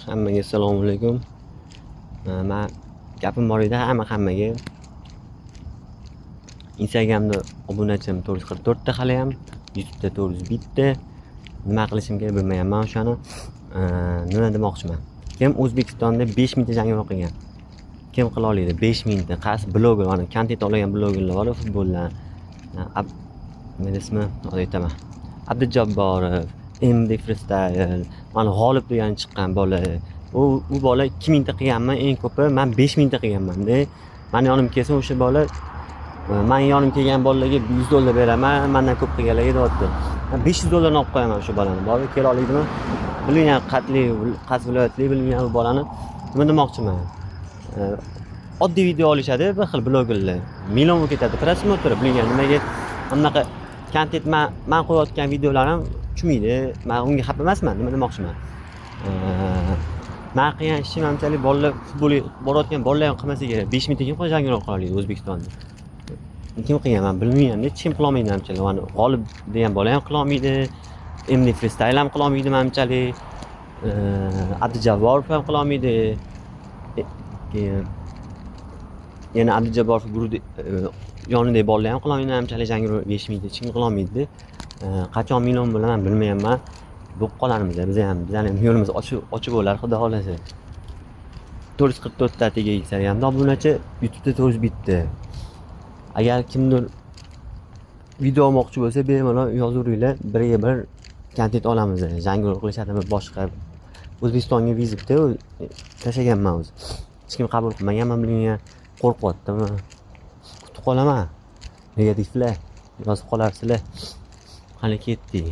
Hammaga assalomu alaykum. Men gapim bor edi hammaga. Instagramda obunachim 444 ta hali ham, YouTube'da 401 ta. Nima qilishim kerak bilmayapman o'shani. Nima demoqchiman? Kim O'zbekistonda 5000 ta jang o'qigan? Kim qila oladi? 5000 ta. Qaysi bloger, mana kontent olgan blogerlar bor futboldan. Nima ismi? Aytaman. Abdujabborov, MD Freestyle, mana G'olib degan chiqqan bola. U bola 2000 ta qilganman, eng ko'pi men 5000 ta qilganman-da. Meni yonimga kelsa o'sha bola men yonimga kelgan bolalarga $100 beraman, mendan ko'p qilganlarga deyapti. Men $500 olib qo'yaman o'sha bolani. Bor kela oladimi? Bilgan qatli, qaysi viloyatli bilgan bu bolani. Nima demoqchiman? Oddiy video olishadi, bir xil blogerlar. Million bo'lib ketadi. Prosmotr bilgan nimaga anaqa kontent men qo'yayotgan videolarim tushmaydi. Men unga xafa emasman, nima demoqchiman? Men qilgan ishim hamchalik bolalar futbolga borayotgan bolalar ham qilmasa kerak. 5000 ta kim janglar qila oladi O'zbekistonda? Kim qilgan men bilmayman, hech kim qila olmaydi hamchalik. Mana G'olib degan bola ham qila olmaydi. MD Freestyle ham qila olmaydi hamchalik. Abdujabborov ham qila olmaydi. Yana Abdujabborov guruhi yonidagi bolalar ham qila olmaydi hamchalik janglar 5000 ta hech kim qila olmaydi. Qachon million bo'laman bilmayapman. Bo'lib qolarmiz biz ham yo'limiz ochib bo'lar xudo xolasa. 444 ta tegaysa ham obunachi YouTube'da 401 ta. Agar kimdir video olmoqchi bo'lsa bemalol yozaveringlar, biriga bir kontent olamiz. Janglar qilishadimi boshqa O'zbekistonga vizitda tashlaganman o'zi. Hech kim qabul qilmaganman bilgan, qo'rqyaptimi? Kutib qolaman. Negativlar yozib qolarsizlar. Qani ketdik.